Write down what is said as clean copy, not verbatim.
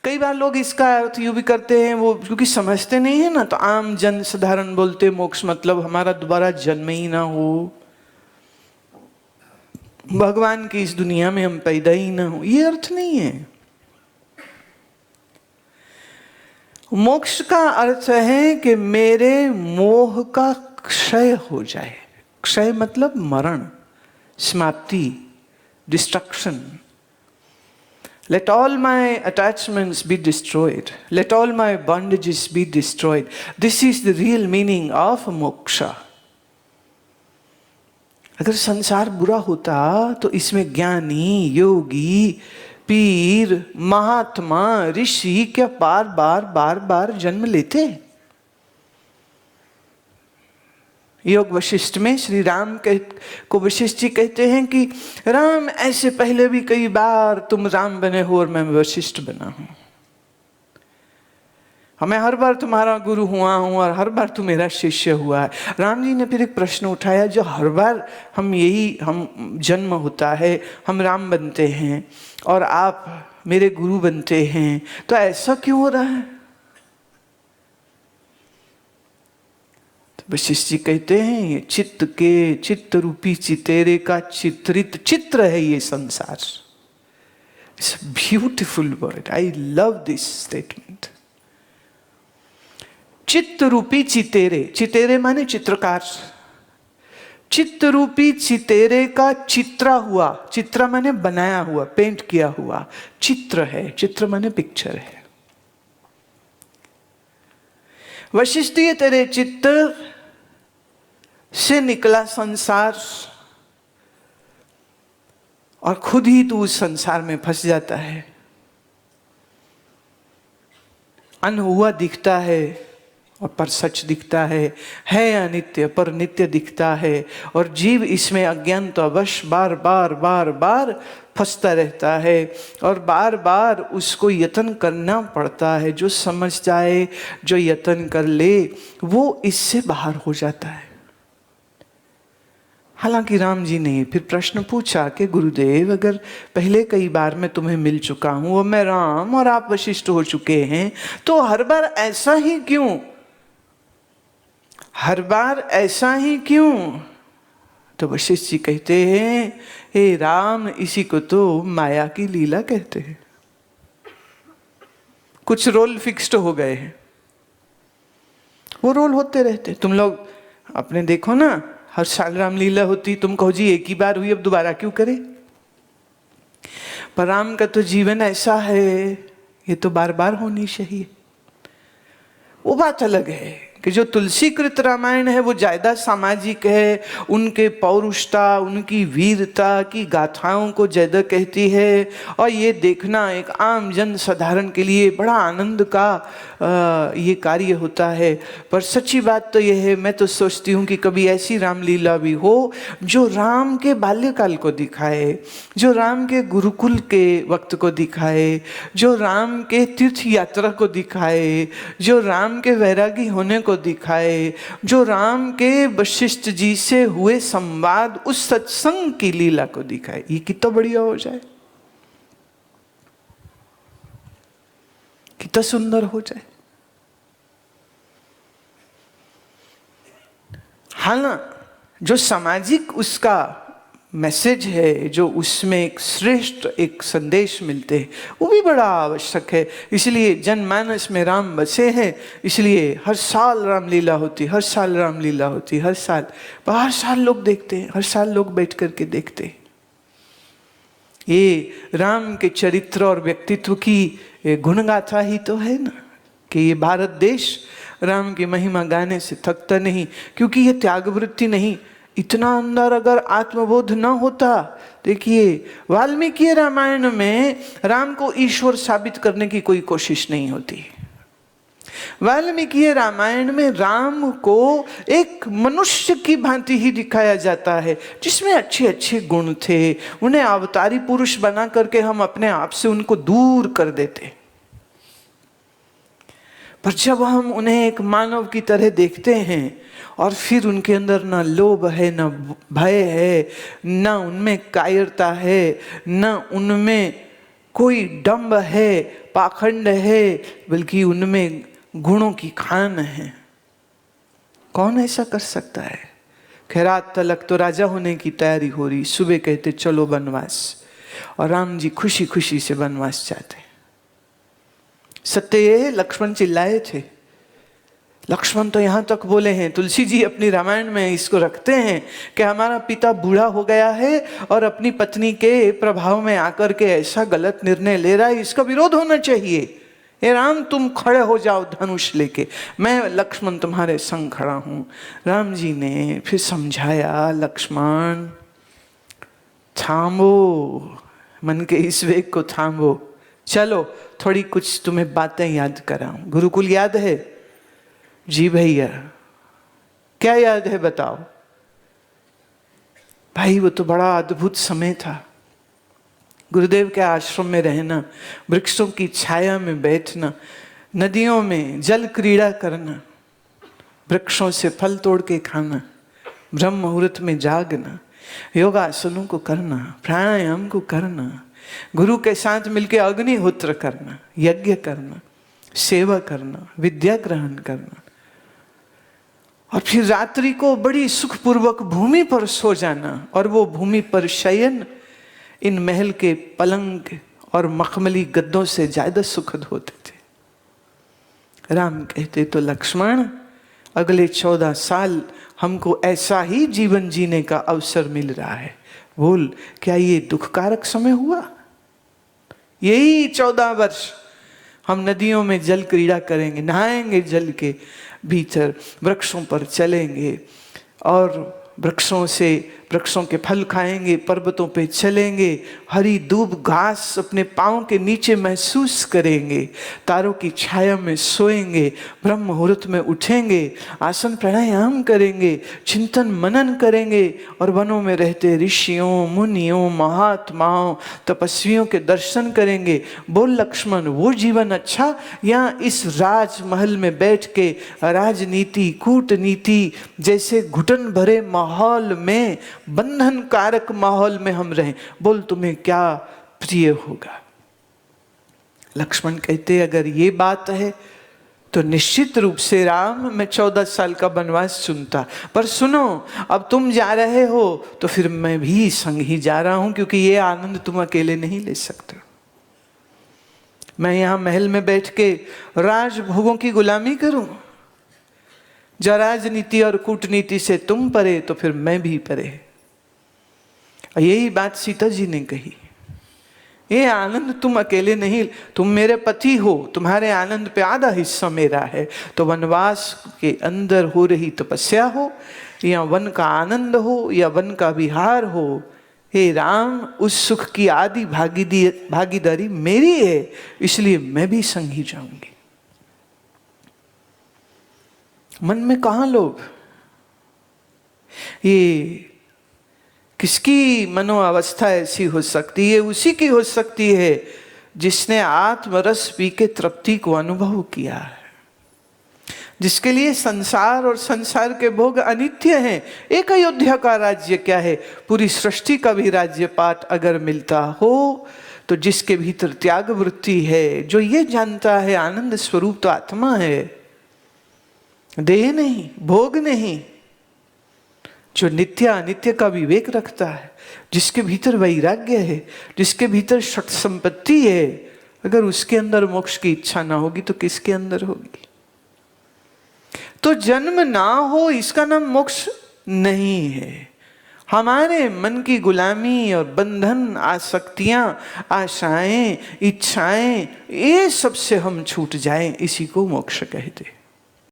कई बार लोग इसका अर्थ यूँ भी करते हैं, वो क्योंकि समझते नहीं है ना, तो आम जन साधारण बोलते मोक्ष मतलब हमारा दोबारा जन्म ही ना हो, भगवान की इस दुनिया में हम पैदा ही ना हो। ये अर्थ नहीं है। मोक्ष का अर्थ है कि मेरे मोह का क्षय हो जाए। क्षय मतलब मरण, समाप्ति, destruction. Let all my attachments be destroyed. Let all my bondages be destroyed. This is the real meaning of moksha. अगर संसार बुरा होता तो इसमें ज्ञानी, योगी, पीर, महात्मा, ऋषि क्या बार बार बार बार जन्म लेते? योग वशिष्ठ में श्री राम को वशिष्ठ जी कहते हैं कि राम, ऐसे पहले भी कई बार तुम राम बने हो और मैं वशिष्ठ बना हूं। मैं हर बार तुम्हारा गुरु हुआ हूं और हर बार तू मेरा शिष्य हुआ है। राम जी ने फिर एक प्रश्न उठाया, जो हर बार हम जन्म होता है, हम राम बनते हैं और आप मेरे गुरु बनते हैं, तो ऐसा क्यों हो रहा है? तो वशिष्ठ जी कहते हैं, चित्त रूपी चितेरे का चित्रित चित्र है ये संसार। It's beautiful word, I love this statement. चित्त रूपी चितेरे, चितेरे माने चित्रकार, चित्त रूपी चितेरे का चित्रा हुआ, चित्रा माने बनाया हुआ, पेंट किया हुआ चित्र है। चित्र माने पिक्चर है। वशिष्ठ, ये तेरे चित्त से निकला संसार और खुद ही तू उस संसार में फंस जाता है। अन हुआ दिखता है और पर सच दिखता है अनित्य पर नित्य दिखता है, और जीव इसमें अज्ञान तो अवश्य बार बार बार बार फंसता रहता है और बार बार उसको यत्न करना पड़ता है। जो समझ जाए, जो यत्न कर ले, वो इससे बाहर हो जाता है। हालांकि राम जी ने फिर प्रश्न पूछा कि गुरुदेव, अगर पहले कई बार मैं तुम्हें मिल चुका हूं और मैं राम और आप वशिष्ठ हो चुके हैं, तो हर बार ऐसा ही क्यों? हर बार ऐसा ही क्यों? तो वशिष्ठ जी कहते हैं, हे राम, इसी को तो माया की लीला कहते हैं। कुछ रोल फिक्स्ड हो गए हैं, वो रोल होते रहते। तुम लोग अपने देखो ना, हर साल रामलीला होती, तुम कहो जी एक ही बार हुई, अब दोबारा क्यों करे? पर राम का तो जीवन ऐसा है, ये तो बार बार होनी चाहिए। वो बात अलग है कि जो तुलसीकृत रामायण है वो ज्यादा सामाजिक है, उनके पौरुषता, उनकी वीरता की गाथाओं को ज्यादा कहती है, और ये देखना एक आम जन साधारण के लिए बड़ा आनंद का ये कार्य होता है। पर सच्ची बात तो ये है, मैं तो सोचती हूँ कि कभी ऐसी रामलीला भी हो जो राम के बाल्यकाल को दिखाए, जो राम के गुरुकुल के वक्त को दिखाए, जो राम के तीर्थ यात्रा को दिखाए, जो राम के वैरागी होने को दिखाए, जो राम के वशिष्ठ जी से हुए संवाद, उस सत्संग की लीला को दिखाए। ये कितना बढ़िया हो जाए, कितना सुंदर हो जाए। हाँ ना, जो सामाजिक उसका मैसेज है, जो उसमें एक श्रेष्ठ एक संदेश मिलते हैं, वो भी बड़ा आवश्यक है। इसलिए जनमानस में राम बसे हैं, इसलिए हर साल रामलीला होती, हर साल रामलीला होती, हर साल लोग देखते हैं, हर साल लोग बैठ करके देखते हैं। ये राम के चरित्र और व्यक्तित्व की गुणगाथा ही तो है ना, कि ये भारत देश राम की महिमा गाने से थकता नहीं, क्योंकि ये त्यागवृत्ति नहीं। इतना अंदर अगर आत्मबोध न होता, देखिए वाल्मीकि रामायण में राम को ईश्वर साबित करने की कोई कोशिश नहीं होती। वाल्मीकि रामायण में राम को एक मनुष्य की भांति ही दिखाया जाता है, जिसमें अच्छे अच्छे गुण थे। उन्हें अवतारी पुरुष बना करके हम अपने आप से उनको दूर कर देते। पर जब हम उन्हें एक मानव की तरह देखते हैं और फिर उनके अंदर न लोभ है, न भय है, न उनमें कायरता है, न उनमें कोई डंब है, पाखंड है, बल्कि उनमें गुणों की खान है। कौन ऐसा कर सकता है? खैरात तलक तो राजा होने की तैयारी हो रही, सुबह कहते चलो वनवास, और राम जी खुशी खुशी से वनवास जाते। सत्य ये है, लक्ष्मण चिल्लाए थे। लक्ष्मण तो यहां तक बोले हैं, तुलसी जी अपनी रामायण में इसको रखते हैं कि हमारा पिता बूढ़ा हो गया है और अपनी पत्नी के प्रभाव में आकर के ऐसा गलत निर्णय ले रहा है, इसका विरोध होना चाहिए। हे राम, तुम खड़े हो जाओ धनुष लेके, मैं लक्ष्मण तुम्हारे संग खड़ा हूं। राम जी ने फिर समझाया, लक्ष्मण थामो, मन के इस वेग को थामो, चलो थोड़ी कुछ तुम्हें बातें याद कराऊं। गुरुकुल याद है? जी भैया। क्या याद है बताओ भाई? वो तो बड़ा अद्भुत समय था। गुरुदेव के आश्रम में रहना, वृक्षों की छाया में बैठना, नदियों में जल क्रीड़ा करना, वृक्षों से फल तोड़ के खाना, ब्रह्म मुहूर्त में जागना, योगासनों को करना, प्राणायाम को करना, गुरु के साथ मिलकर अग्निहोत्र करना, यज्ञ करना, सेवा करना, विद्या ग्रहण करना, और फिर रात्रि को बड़ी सुखपूर्वक भूमि पर सो जाना। और वो भूमि पर शयन इन महल के पलंग और मखमली गद्दों से ज्यादा सुखद होते थे। राम कहते तो लक्ष्मण, अगले 14 साल हमको ऐसा ही जीवन जीने का अवसर मिल रहा है। बोल, क्या ये दुखकारक समय हुआ? यही 14 वर्ष हम नदियों में जल क्रीड़ा करेंगे, नहाएंगे जल के भीतर, वृक्षों पर चलेंगे और वृक्षों के फल खाएंगे, पर्वतों पे चलेंगे, हरी दूब घास अपने पाँव के नीचे महसूस करेंगे, तारों की छाया में सोएंगे, ब्रह्म मुहूर्त में उठेंगे, आसन प्राणायाम करेंगे, चिंतन मनन करेंगे, और वनों में रहते ऋषियों, मुनियों, महात्माओं, तपस्वियों के दर्शन करेंगे। बोल लक्ष्मण, वो जीवन अच्छा या इस राजमहल में बैठ के राजनीति, कूटनीति जैसे घुटन भरे माहौल में, बंधन कारक माहौल में हम रहें? बोल, तुम्हें क्या प्रिय होगा? लक्ष्मण कहते, अगर ये बात है तो निश्चित रूप से राम, मैं 14 साल का वनवास चुनता। पर सुनो, अब तुम जा रहे हो तो फिर मैं भी संग ही जा रहा हूं, क्योंकि ये आनंद तुम अकेले नहीं ले सकते। मैं यहां महल में बैठ के राजभोगों की गुलामी करूं? जब राजनीति और कूटनीति से तुम परे तो फिर मैं भी परे। यही बात सीता जी ने कही, ये आनंद तुम अकेले नहीं, तुम मेरे पति हो, तुम्हारे आनंद पे आधा हिस्सा मेरा है। तो वनवास के अंदर हो रही तपस्या हो, या वन का आनंद हो, या वन का विहार हो, हे राम, उस सुख की आदि भागीदारी मेरी है, इसलिए मैं भी संग ही जाऊंगी। मन में कहां लोग? ये किसकी मनोअवस्था ऐसी हो सकती है? उसी की हो सकती है जिसने आत्मरस पी के तृप्ति को अनुभव किया है, जिसके लिए संसार और संसार के भोग अनित्य हैं। एक अयोध्या का राज्य क्या है, पूरी सृष्टि का भी राज्य पाठ अगर मिलता हो, तो जिसके भीतर त्याग वृत्ति है, जो ये जानता है आनंद स्वरूप तो आत्मा है, देह नहीं, भोग नहीं, जो नित्य अनित्य का विवेक रखता है, जिसके भीतर वैराग्य है, जिसके भीतर शक्त संपत्ति है, अगर उसके अंदर मोक्ष की इच्छा ना होगी तो किसके अंदर होगी? तो जन्म ना हो इसका नाम मोक्ष नहीं है। हमारे मन की गुलामी और बंधन, आसक्तियां, आशाएं, इच्छाएं, ये सबसे हम छूट जाएं, इसी को मोक्ष कहते हैं।